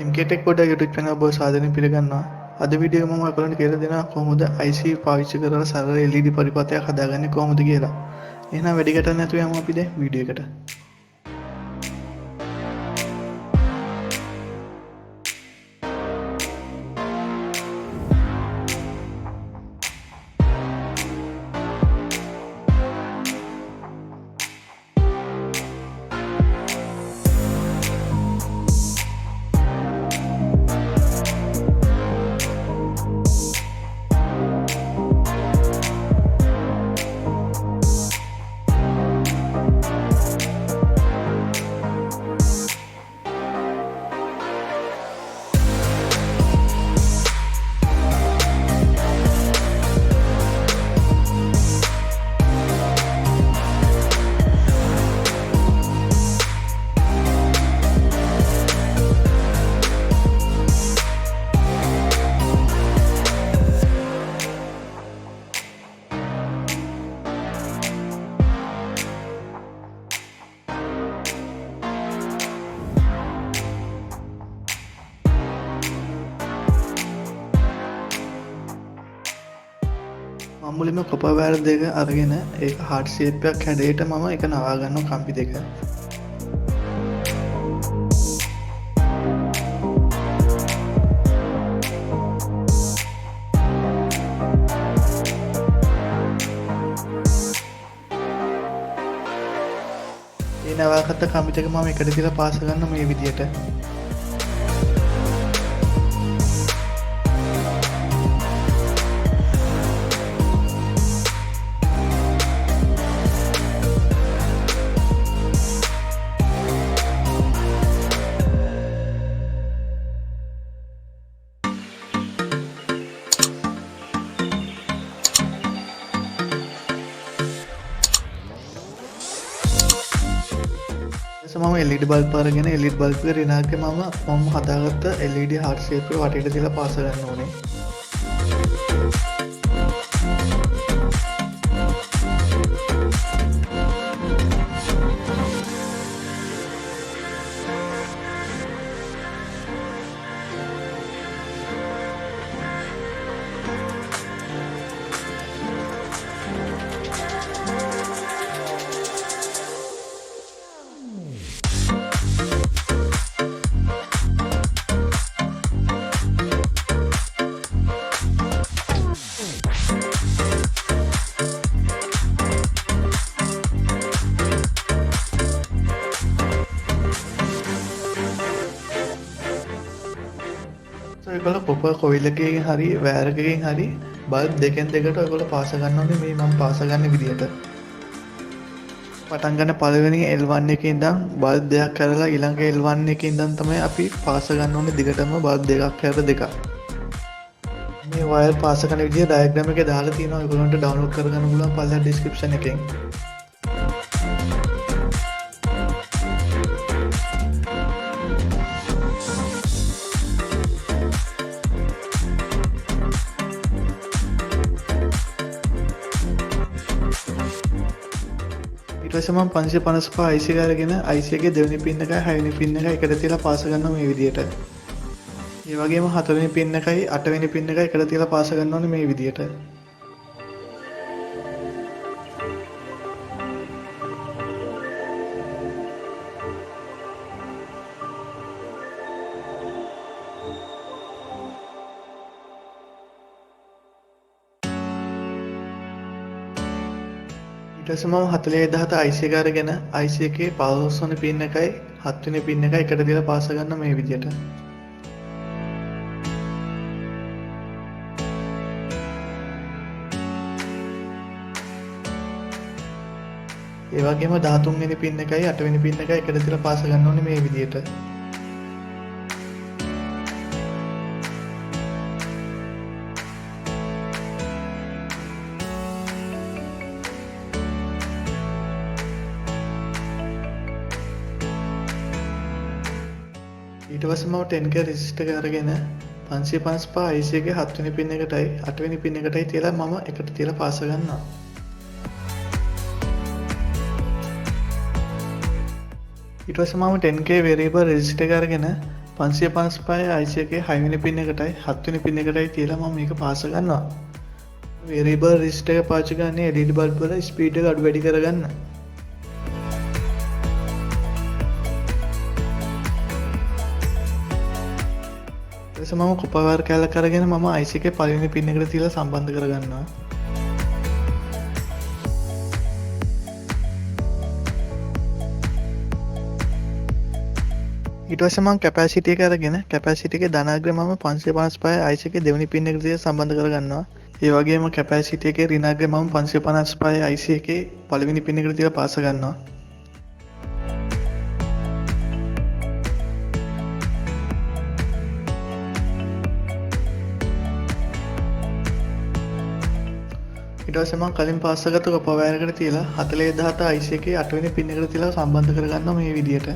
MKTech Podda YouTube channel ඔබ සාදරයෙන් පිළිගන්නවා. අද වීඩියෝ එක මම ඔයගොල්ලන්ට කියලා දෙනවා කොහොමද IC පාවිච්චි කරලා සරල LED පරිපථයක් හදාගන්නේ කොහොමද කියලා. එහෙනම් වැඩි ගැටයක් නැතුව යමු අපි දැන් වීඩියෝ එකට. මුලින්ම කොපර් වයර් දෙක අරගෙන ඒක හાર્ට් ෂේප් එකක් හැඩයට මම ඒක නවා ගන්නවා කම්පි දෙක. මේ නවාගත්ත කම්පි දෙක මම එකට තියලා පාස ගන්න මේ විදියට. මම LED බල්බ් අරගෙන LED බල්බ් එක රිනාගේ මම හදාගත්ත LED heart shape එක වටේට තියලා පාස ගන්න ඕනේ. ඔයගොල්ලෝ කොපර් කොයිල් එකකින් හරි වයර් එකකින් හරි බල්බ් දෙකෙන් දෙකට ඔයගොල්ලෝ පාස ගන්න ඕනේ මේ මම පාස ගන්න විදියට. පටන් ගන්න පළවෙනි L1 එකේ ඉඳන් බල්බ් දෙකක් කරලා ඊළඟ L1 එකේ ඉඳන් තමයි අපි පාස ගන්න ඕනේ දිගටම බල්බ් දෙකක් කර දෙකක්. මේ වයර් පාස කරන විදිය ඩයග්‍රෑම් එකේ දාලා තියෙනවා ඔයගොල්ලන්ට ඩවුන්ලෝඩ් කරගන්න පුළුවන් පල්ලා ඩිස්ක්‍රිප්ෂන් එකෙන්. ඊට පස්සේ මම 555 IC එක අරගෙන IC එකේ දෙවෙනි පින් එකයි හයවෙනි පින් එකයි එකට තියලා පාස ගන්නවා මේ විදියට. ඒ වගේම හතරවෙනි පින් එකයි අටවෙනි පින් එකයි එකට තියලා පාස ගන්න ඕනේ මේ විදියට. ඊට පස්සේ මම 4017 IC එක අරගෙන IC එකේ 15 වෙනි පින් එකයි 7 වෙනි පින් එකයි එකට තියලා පාස ගන්න මේ විදියට. ඒ වගේම 13 වෙනි පින් එකයි 8 වෙනි පින් එකයි එකට තියලා පාස ගන්න ඕනේ මේ විදියට. ඊට පස්සේ මම 10k resistor එක අරගෙන 555 IC එකේ 7 වෙනි පින් එකටයි 8 වෙනි පින් එකටයි තියලා මම එකට තියලා පාස ගන්නවා. ඊට පස්සේ මම 10k variable resistor එක අරගෙන 555 IC එකේ 6 වෙනි පින් එකටයි 7 වෙනි පින් එකටයි තියලා මම මේක පාස ගන්නවා. variable resistor එක පාවිච්චි කරන්නේ LED bulb වල ස්පීඩ් එක අඩු වැඩි කරගන්න. ඊට පස්සේ මම කොපර් වයර් කෑල්ලක් අරගෙන මම IC එකේ පළවෙනි පින් එකට තියලා සම්බන්ධ කරගන්නවා. ඊට පස්සේ මම කැපැසිටි එක අරගෙන කැපැසිටි එකේ ධනාග්‍රය මම 555 IC එකේ දෙවෙනි පින් එකට තියලා සම්බන්ධ කරගන්නවා. ඒ වගේම කැපැසිටි එකේ ඍණාග්‍රය මම 555 IC එකේ පළවෙනි පින් එකට තියලා පාස ගන්නවා. ඊට පස්සේ මම කලින් පාස් කරගත්ත කොපර් වයර් එකට තියලා 4017 IC එකේ 8 වෙනි පින් එකට තියලා සම්බන්ධ කරගන්නවා මේ විදියට.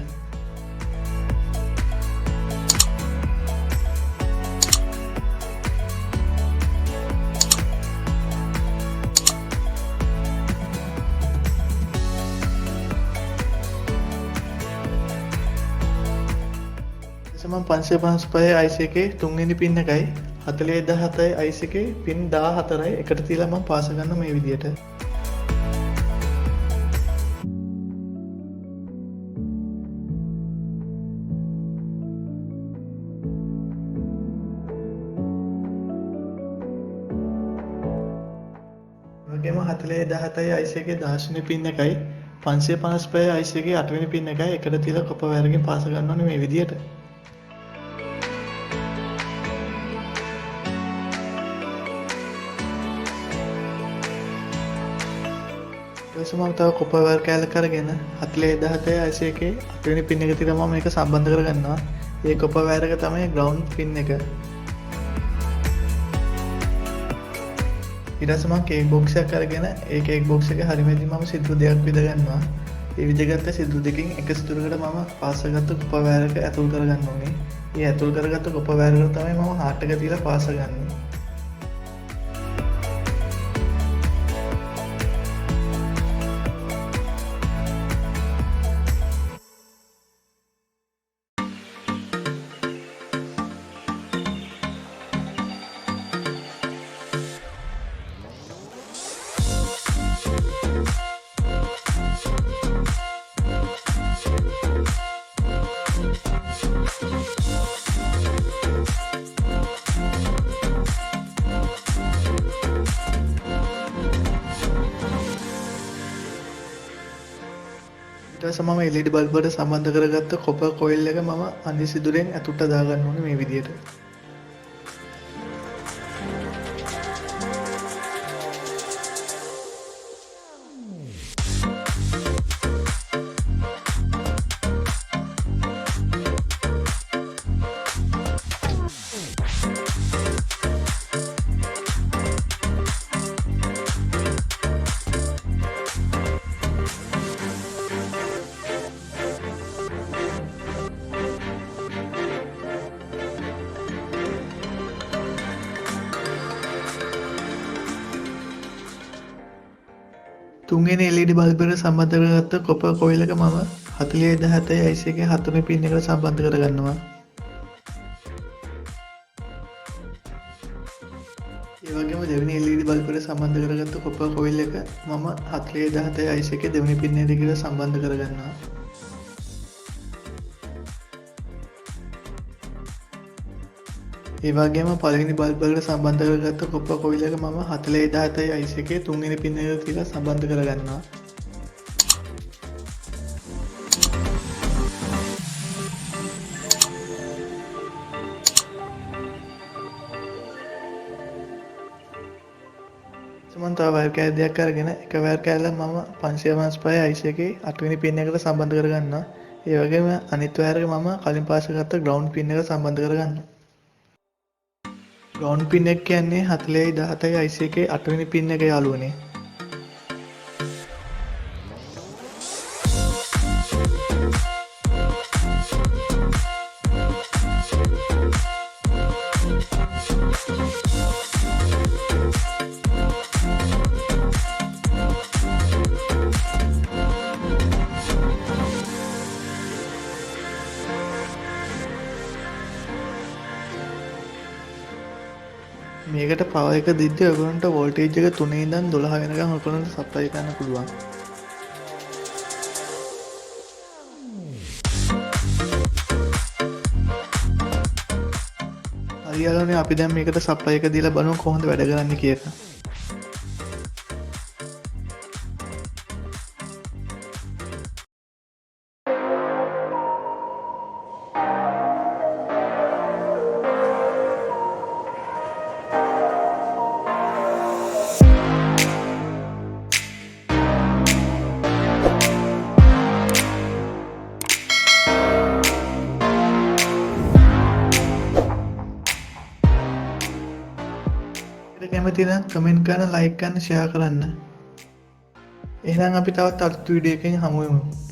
මම 555 IC එකේ 3 වෙනි පින් එකයි 4017 IC එකේ පින් 14යි එකට තියලා මම පාස ගන්න මේ විදියට. වගේම 4017 IC එකේ 10 වෙනි පින් එකයි 555 IC එකේ 8 වෙනි පින් එකයි එකට තියලා කොපර් වයර් එකෙන් පාස ගන්න ඕනේ මේ විදියට. මම තව කොපර් වයර් කෑල්ලක් අරගෙන 4017 IC එකේ 8 වෙනි පින් එක තියලා මම මේක සම්බන්ධ කරගන්නවා. ඒ කොපර් වයර් එක තමයි ග්‍රවුන්ඩ් පින් එක. ඊට පස්සේ මම කේක් බොක්ස් එකක් අරගෙන ඒ කේක් බොක්ස් එකේ හරිමැදි මම සිදුරු දෙකක් විද ගන්නවා. ඒ විදගත්ත සිදුරු දෙකෙන් එක සිදුරකට මම පාස් කරගත්ත කොපර් වයර් එක ඇතුල් කරගන්න ඕනේ. ඒ ඇතුල් කරගත්ත කොපර් වයර් එක තමයි මම හાર્ට් එක තියලා පාස් කරගන්නේ. ඊට පස්සේ මම LED බල්බ් වලට සම්බන්ධ කරගත්ත කොපර් කොයිල් එක මම අනිත් සිදුරෙන් ඇතුළට දාගන්න ඕනේ මේ විදියට. තුන්වෙනි LED බල්බ් එකට සම්බන්ධ කරගත්ත කොපර් කොයිල් එක මම 4017 IC එකේ 7 වෙනි පින් එකට සම්බන්ධ කරගන්නවා. ඒ වගේම දෙවෙනි LED බල්බ් එකට සම්බන්ධ කරගත්ත කොපර් කොයිල් එක මම 4017 IC එකේ දෙවෙනි පින් එකට සම්බන්ධ කරගන්නවා. ඒ වගේම පළවෙනි බල්බ් එකට සම්බන්ධ කරගත්ත කොපර් කොයිල් එක මම 4017 IC එකේ 3 වෙනි පින් එකට තියලා සම්බන්ධ කරගන්නවා. මම තව වයර් කෑල්ල දෙකක් අරගෙන එක වයර් කෑල්ල මම 555 IC එකේ 8 වෙනි පින් එකට සම්බන්ධ කරගන්නවා. ඒ වගේම අනිත් වයර් එක මම කලින් පාස් කරගත්ත ග්‍රවුන්ඩ් පින් එකට සම්බන්ධ කරගන්නවා. ග්‍රවුන්ඩ් පින් එක කියන්නේ 4017 IC එකේ 8 වෙනි පින් එක යාළුවනේ. මේකට පවර් එක දීද්දී ඔයගොල්ලන්ට වෝල්ටේජ් එක 3 ඉඳන් 12 වෙනකම් ඔයගොල්ලන්ට සප්ලයි කරන්න පුළුවන්. හරියටම අපි දැන් මේකට සප්ලයි එක දීලා බලමු කොහොමද වැඩ කරන්නේ කියලා. කැමති නම් කමෙන්ට් කරන්න, ලයික් කරන්න, ෂෙයා කරන්න. එහෙනම් අපි තවත් අලුත් වීඩියෝ එකකින් හමු වෙමු.